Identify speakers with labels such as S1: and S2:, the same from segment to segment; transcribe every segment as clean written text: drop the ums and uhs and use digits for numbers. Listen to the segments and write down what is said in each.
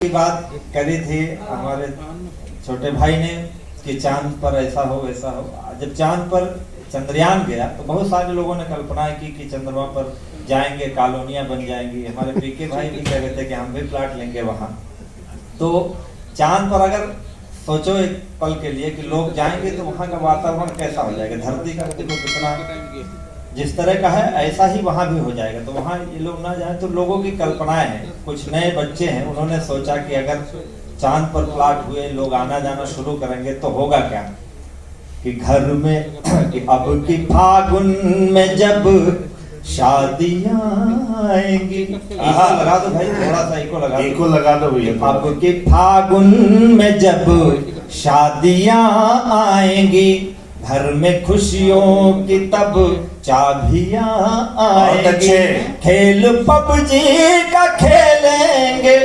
S1: की बात करी थी हमारे छोटे भाई ने कि चांद पर ऐसा हो वैसा हो। जब चांद पर चंद्रयान गया तो बहुत सारे लोगों ने कल्पना की कि चंद्रमा पर जाएंगे, कॉलोनियां बन जाएंगी। हमारे पीके भाई भी कह रहे थे कि हम भी प्लाट लेंगे वहां। तो चांद पर अगर सोचो एक पल के लिए कि लोग जाएंगे तो वहां का वातावरण कैसा हो जाएगा। धरती का देखो कितना जिस तरह का है ऐसा ही वहां भी हो जाएगा। तो वहां ये लोग ना जाए तो लोगों की कल्पनाएं हैं। कुछ नए बच्चे हैं, उन्होंने सोचा कि अगर चांद पर प्लाट हुए, लोग आना जाना शुरू करेंगे तो होगा क्या कि घर में कि अब की फागुन में जब शादियां आएंगी। इको लगा दो भाई, थोड़ा सा इको लगा दो भैया। अब की फागुन में जब शादियां आएंगी, घर में खुशियों की तब चाबियां आएंगी। खेल पबजी का खेलेंगे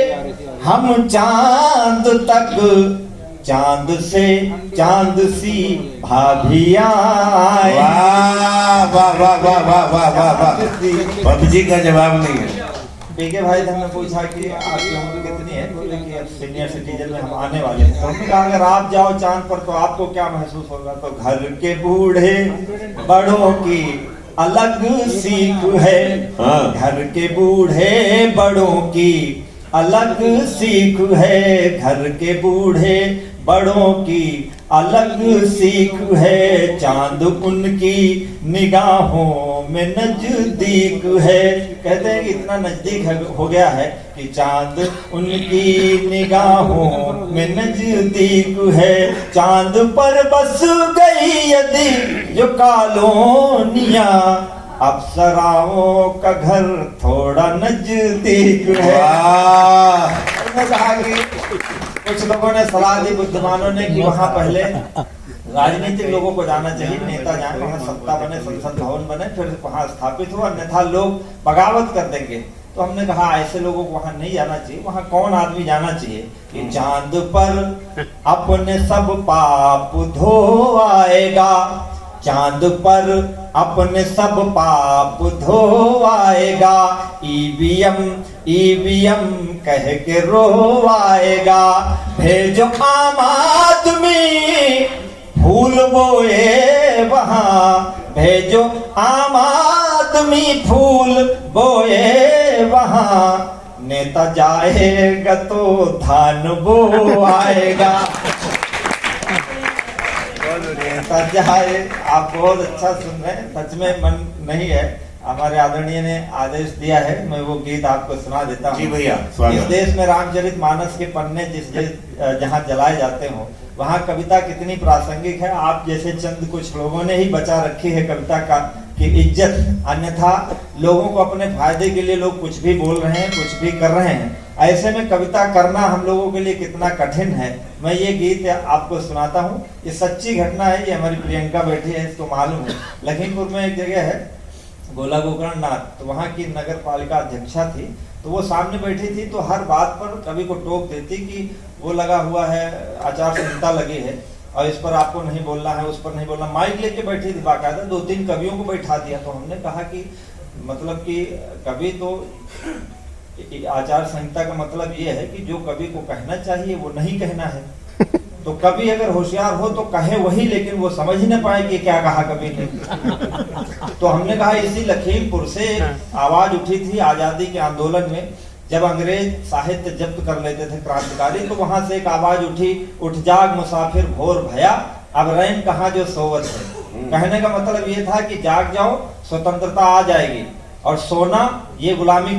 S1: हम चांद तक, चांद से चांद सी भाभियां आएंगी।
S2: वाह वाह वाह वाह वाह वाह वाह, पबजी का जवाब नहीं है।
S1: पीके भाई ने हमें पूछा कि आपकी उम्र कितनी है, बोले कि अब सीनियर सिटीजन में हम आने वाले हैं। तो हमने कहा अगर आप जाओ चांद पर तो आपको क्या महसूस होगा। तो घर के बूढ़े बड़ों की अलग सीख है, घर के बूढ़े बड़ों की अलग सीख है, घर के बूढ़े बड़ों की अलग सीख है। चांद उनकी निगाहों में नजदीक है। कहते हैं कि इतना नजदीक हो गया है कि चांद उनकी निगाहों में नजदीक है। चांद पर बस गई यदि जो कॉलोनियां, अप्सराओं का घर थोड़ा नजदीक है। कहा कि कुछ लोगों ने सलाह दी, बुद्धिमानों ने, कि वहां पहले राजनीतिक लोगों को जाना चाहिए, नेता जाए, वहां सत्ता बने, संसद भवन बने, फिर वहां स्थापित हो, अन्यथा लोग बगावत कर देंगे। तो हमने कहा ऐसे लोगों को वहां नहीं जाना चाहिए। वहां कौन आदमी जाना चाहिए कि चांद पर अपने सब पाप धो आएगा, चांद पर अपने सब पाप धो आएगा। ईवीएम कह के रो आएगा। भेजो आम आदमी फूल बोए वहां, भेजो आम आदमी फूल बोए वहां। नेता जाएगा तो धान बो आएगा। आप बहुत अच्छा सुन रहे हैं, सच में मन नहीं है। हमारे आदरणीय ने आदेश दिया है, मैं वो गीत आपको सुना देता हूँ।
S2: जी भैया।
S1: इस देश में रामचरितमानस के पन्ने जहाँ जलाए जाते हो वहाँ कविता कितनी प्रासंगिक है। आप जैसे चंद कुछ लोगों ने ही बचा रखी है कविता का की इज्जत। अन्यथा लोगों को अपने फायदे के लिए लोग कुछ भी बोल रहे हैं, कुछ भी कर रहे हैं। ऐसे में कविता करना हम लोगों के लिए कितना कठिन है। मैं ये गीत आपको सुनाता हूँ। ये सच्ची घटना है, ये हमारी प्रियंका बैठी है, इसको मालूम है। लखीमपुर में एक जगह है गोला गोकर्ण नाथ, तो वहाँ की नगर पालिका अध्यक्षा थी। तो वो सामने बैठी थी, तो हर बात पर कवि को टोक देती कि वो लगा हुआ है, आचार संहिता लगी है और इस पर आपको नहीं बोलना है, उस पर नहीं बोलना। माइक लेके बैठी थी बाकायदा, 2-3 कवियों को बैठा दिया। तो हमने कहा कि मतलब कि कवि तो आचार संहिता का मतलब ये है कि जो कवि को कहना चाहिए वो नहीं कहना है। तो कवि अगर होशियार हो तो कहे वही, लेकिन वो समझ ही न पाए कि क्या कहा कवि ने। तो हमने कहा इसी लखीमपुर से आवाज उठी थी आजादी के आंदोलन में, जब अंग्रेज साहित्य जब्त कर लेते थे क्रांतिकारी। तो वहां से एक आवाज उठी, उठ जाग मुसाफिर भोर भया, अब रैन कहाँ जो सोवत है। कहने का मतलब ये था कि जाग जाओ, स्वतंत्रता आ जाएगी। और सोना ये गुलामी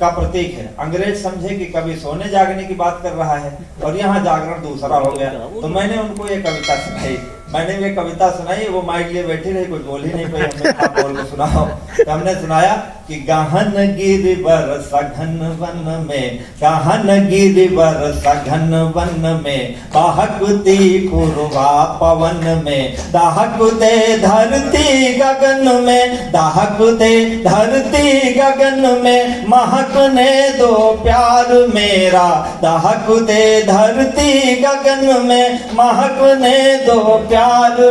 S1: का प्रतीक है। अंग्रेज समझे कि कभी सोने जागने की बात कर रहा है और यहाँ जागरण दूसरा हो गया। तो मैंने उनको ये कविता सुनाई। मैंने ये कविता सुनाई, वो माइक लिए बैठी रही, कुछ बोल ही नहीं पाई। हमने कहा बोल के सुनाओ। तो हमने सुनाया कि गहन गिरिवर सघन वन में, गहन गिरिवर सघन वन में, बहकती पूर्वा पवन में, दहकते धरती गगन में, दहकते धरती गगन में, महकने दो प्यार मेरा, दहकते धरती गगन में, महकने दो प्यार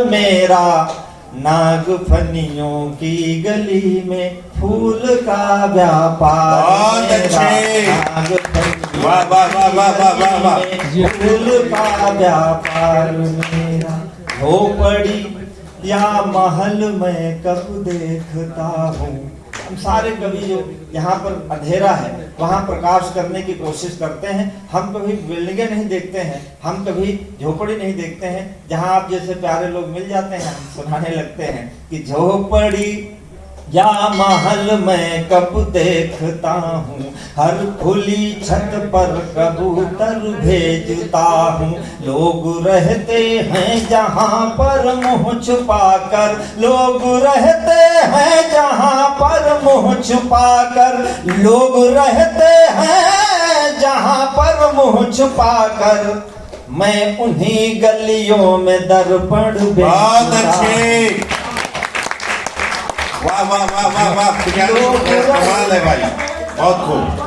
S1: मेरा। नाग फनियों की गली में फूल का व्यापार
S2: बहुत अच्छे।
S1: नाग फनियों
S2: वाह वाह वाह वाह वाह वाह वाह।
S1: में फूल का व्यापार मेरा, झोपड़ी या महल में कब देखता हूँ। हम सारे कवि जो यहाँ पर अंधेरा है वहाँ प्रकाश करने की कोशिश करते हैं। हम कभी बिल्डिंगें नहीं देखते हैं, हम कभी झोपड़ी नहीं देखते हैं। जहाँ आप जैसे प्यारे लोग मिल जाते हैं हम सुनाने लगते हैं कि झोपड़ी या महल में कब देखता हूँ, हर खुली छत पर कबूतर भेजता हूँ। लोग रहते हैं जहाँ पर मुँह छुपाकर, लोग रहते हैं जहाँ पर मुँह छुपाकर, लोग रहते हैं जहाँ पर मुँह छुपाकर, मैं उन्हीं गलियों में दर्पण
S2: बहुत
S1: बेचता।
S2: अच्छे। वाह वाह वाह वाह वाह। कमाल है भाई, बहुत खूब।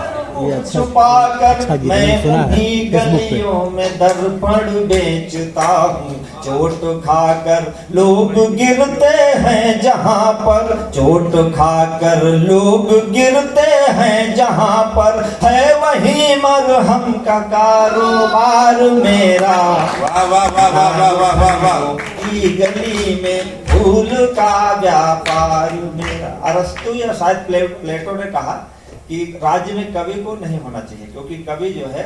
S1: छुपाकर मैं उन्हीं गलियों में दर्पण बेचता हूँ। चोट खाकर लोग गिरते हैं जहाँ पर, चोट खाकर लोग गिरते हैं जहाँ पर, है वही मरहम का कारोबार मेरा।
S2: वाह वाह वाह वाह वाह वाह वाह वाह।
S1: की गली में फूल का व्यापार मेरा। अरस्तु या शायद प्लेटो ने कहा कि राज्य में कवि को नहीं होना चाहिए, क्योंकि कवि जो है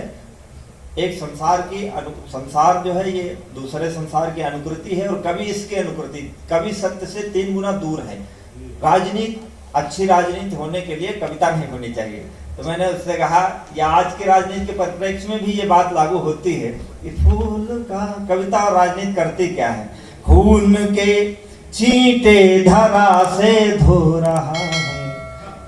S1: एक संसार जो है ये दूसरे संसार की अनुकृति है और कवि इसके अनुकृति। कवि सत्य से 3 गुना दूर है। राजनीति, अच्छी राजनीति होने के लिए कविता नहीं होनी चाहिए। तो मैंने उससे कहा कि आज के राजनीति के परिप्रेक्ष्य में भी ये बात लागू होती है कि फूल का, कविता और राजनीति करती क्या है। खून के छींटे धरा से धो रहा हूँ,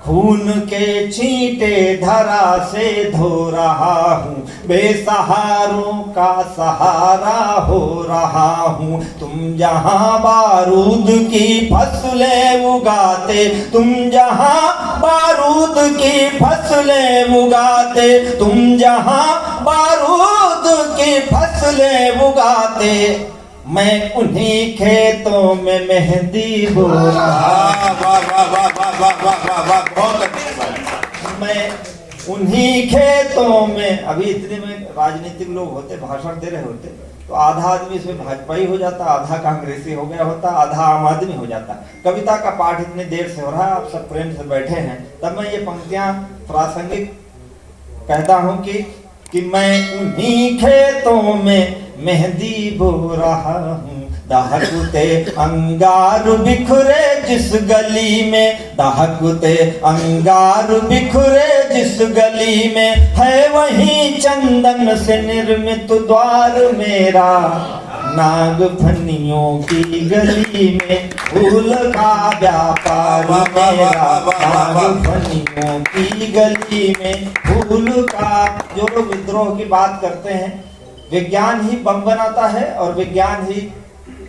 S1: खून के छींटे धरा से धो रहा हूँ, बेसहारों का सहारा हो रहा हूँ। तुम जहाँ बारूद की फसलें उगाते, तुम जहाँ बारूद की फसलें उगाते, तुम जहाँ बारूद की फसलें उगाते, मैं उन्हीं खेतों में मेहंदी बो रहा।
S2: वाह वाह वाह वाह वाह वाह वाह वाह वाह। बहुत अच्छे भाई।
S1: मैं उन्हीं खेतों में, अभी इतने में राजनीतिक लोग होते, भाषण दे रहे होते, तो आधा आदमी इसमें भाजपाई हो जाता, आधा कांग्रेसी हो गया होता, आधा आम आदमी हो जाता। कविता का पाठ इतनी देर से हो रहा है, आप सब प्रेम से बैठे हैं, तब मैं ये पंक्तियां प्रासंगिक कहता हूं कि मैं उन्हीं खेतों में मेहंदी बो रहा हूँ। दहकते अंगार बिखरे जिस गली में, दहकते अंगार बिखरे जिस गली में, है वही चंदन से निर्मित द्वार मेरा। नाग फनियों की गली में फूल का व्यापार मेरा। नाग फनियों की गली में फूल का। जो लोग विद्रोह की बात करते हैं, विज्ञान ही बम बनाता है और विज्ञान ही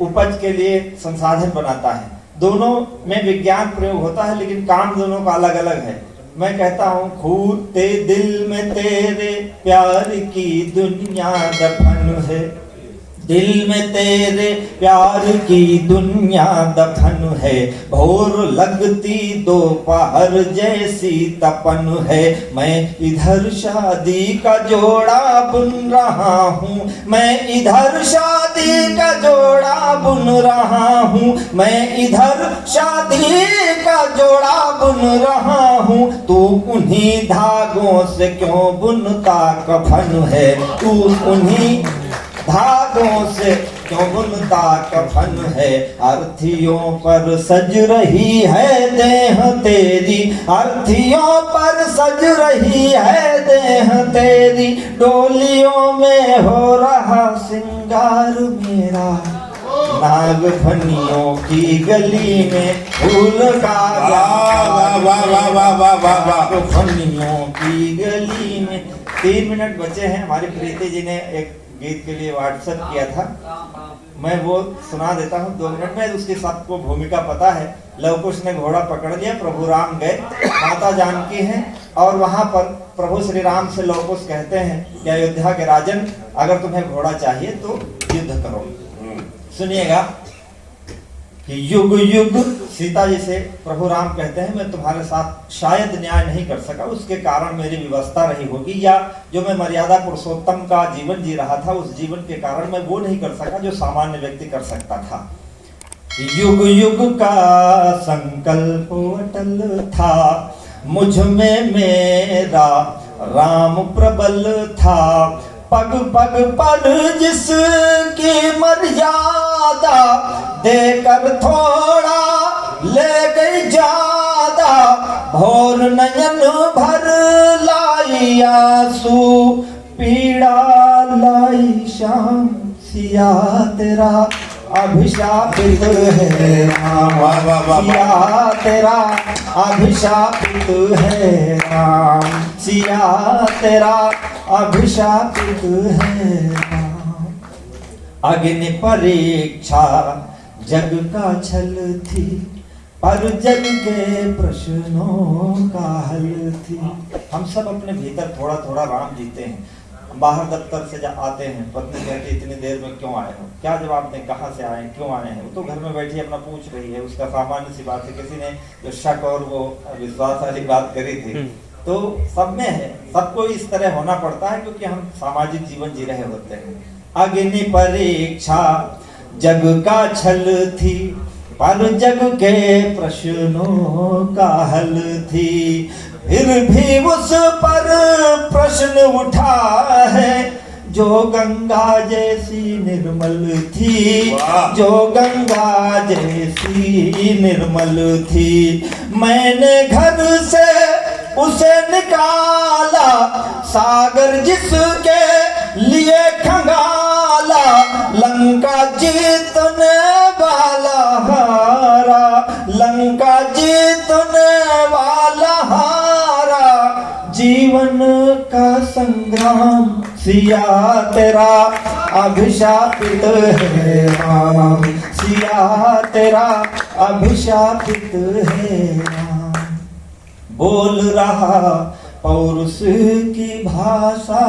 S1: उपज के लिए संसाधन बनाता है। दोनों में विज्ञान प्रयोग होता है, लेकिन काम दोनों का अलग अलग है। मैं कहता हूँ खूटे दिल में तेरे प्यार की दुनिया दफन है, दिल में तेरे प्यार की दुनिया दफन है। भोर लगती दोपहर जैसी तपन है। मैं इधर शादी का जोड़ा बुन रहा हूँ, मैं इधर शादी का जोड़ा बुन रहा हूँ, मैं इधर शादी का जोड़ा बुन रहा हूँ। तू उन्हीं धागों से क्यों बुनता कफन है, तू उन्हीं धागों से क्यों बुनता कफन है। अर्थियों पर सज रही है देह तेरी, अर्थियों पर सज रही है देह तेरी, डोलियों में हो रहा सिंगार मेरा। नाग फनियों की गली में फूल का
S2: वाह वाह वाह वाह वाह वाह वाह।
S1: नाग फनियों की गली में। 3 मिनट बचे हैं। हमारी प्रीति जी ने एक गीत के लिए व्हाट्सएप किया था, मैं वो सुना देता हूँ 2 मिनट में। उसकी सबको भूमिका पता है। लवकुश ने घोड़ा पकड़ लिया, प्रभु राम गए, माता जानकी हैं, और वहां पर प्रभु श्री राम से लवकुश कहते हैं कि अयोध्या के राजन, अगर तुम्हें घोड़ा चाहिए तो युद्ध करो। सुनिएगा। कि युग युग सीता जी से प्रभु राम कहते हैं मैं तुम्हारे साथ शायद न्याय नहीं कर सका, उसके कारण मेरी व्यवस्था रही होगी, या जो मैं मर्यादा पुरुषोत्तम का जीवन जी रहा था उस जीवन के कारण मैं वो नहीं कर सका जो सामान्य व्यक्ति कर सकता था। युग युग का संकल्प अटल था, मुझ में मेरा राम प्रबल था, पग पग पर जिसकी मर्यादा, देकर थोड़ा ले गई ज्यादा, भोर नयन भर लाई आंसू, पीड़ा लाई शाम, सिया तेरा अभिशापित है राम, सिया तेरा अभिशापित है राम, सिया तेरा अभिशापित है राम। अग्नि परीक्षा जग का छल थी, पर जग के प्रश्नों का हल थी। हम सब अपने भीतर थोड़ा थोड़ा राम जीते हैं। बाहर दफ्तर से जब आते हैं पत्नी कहती इतनी देर में क्यों आए हो, क्या जवाब दें, कहाँ से आए, क्यों आए हैं, वो तो घर में बैठी अपना पूछ रही है। उसका सामान्य सी बात है, किसी ने जो शक और वो विश्वास वाली बात करी थी, तो सब में है, सबको इस तरह होना पड़ता है क्योंकि हम सामाजिक जीवन जी रहे होते हैं। अग्नि परीक्षा जग का छल थी, पर जग के प्रश्नों का हल थी, फिर भी उस पर प्रश्न उठा है जो गंगा जैसी निर्मल थी, जो गंगा जैसी निर्मल थी। मैंने घर से उसे निकाला, सागर जिसके लिए खंगाला, लंका जीतने वाला हारा, लंका जीतने वाला हारा, जीवन का संग्राम, सिया तेरा अभिशापित है राम, सिया तेरा अभिशापित है राम। बोल रहा पौरुष की भाषा,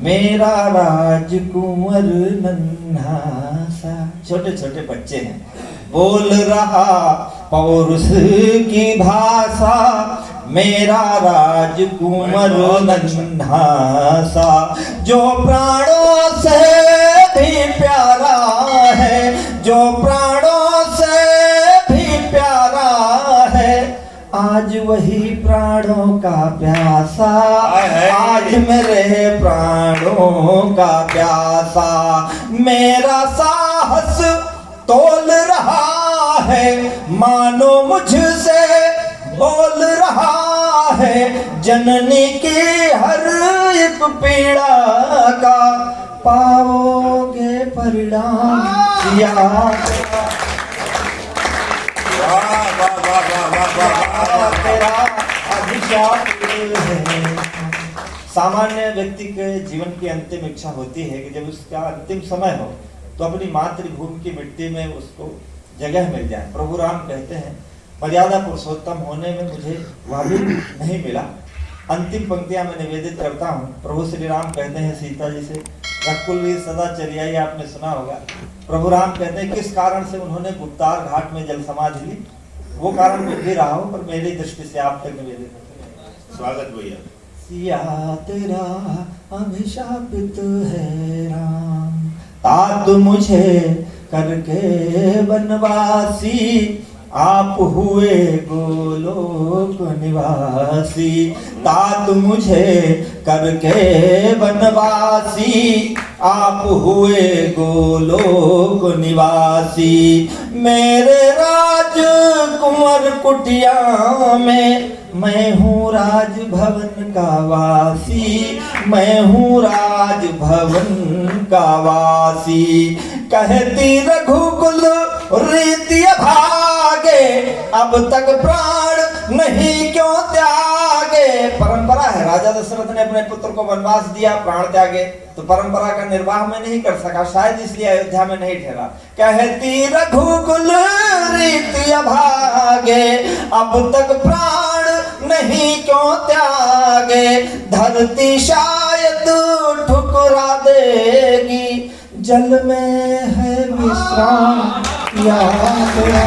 S1: मेरा राजकुंवर नन्हा सा। छोटे छोटे बच्चे हैं, बोल रहा पौरुष की भाषा, मेरा राजकुंवर नन्हा सा, जो प्राणों से भी प्यारा है, जो प्राणों से भी प्यारा है, आज वही प्राणों का प्यासा, आज मेरे प्राणों का प्यासा। मेरा साहस तोल रहा है, मानो मुझसे बोल रहा है, जननी की हर एक पीड़ा का पाओगे परिणाम, सिया तेरा अभिशाप है। सामान्य व्यक्ति के जीवन की अंतिम इच्छा होती है कि जब उसका अंतिम समय हो तो अपनी मातृभूमि की मिट्टी में उसको जगह मिल जाए। प्रभु राम कहते हैं मर्यादा पुरुषोत्तम होने में मुझे वह भी नहीं मिला। अंतिम पंक्तियां मैं निवेदित करता हूँ। प्रभु श्री राम कहते हैं सीता जी से, रघुकुलवीर सदा चलियाई, आपने सुना होगा। प्रभु राम कहते हैं किस कारण से उन्होंने गुप्तार घाट में जल समाधि ली, वो कारण कुछ भी रहा हो पर मेरी दृष्टि से आप तक निवेदित।
S2: स्वागत भैया।
S1: सिया तेरा अभिशापित है राम, तात मुझे करके वनवासी, आप हुए गोलोक निवासी। तात मुझे करके वनवासी, आप हुए गोलोक निवासी। मेरे राजकुंवर कुटिया में मैं हूँ राजभवन का वासी, मैं हूँ राजभवन का वासी। कहती रघुकुल रीति भागे, अब तक प्राण नहीं क्यों त्यागे। परंपरा है, राजा दशरथ ने अपने पुत्र को वनवास दिया, प्राण त्यागे, तो परंपरा का निर्वाह में नहीं कर सका, शायद इसलिए अयोध्या में नहीं ठहरा। कहती रघुकुल रीति भागे, अब तक प्राण नहीं क्यों त्यागे। धरती शायद ठुकरा देगी, जल में है विश्राम,
S3: किया तेरा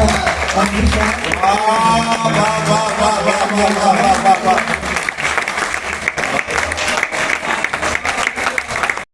S3: अभिषेक
S2: वाह वाह वाह वाह वाह वाह वाह वाह वाह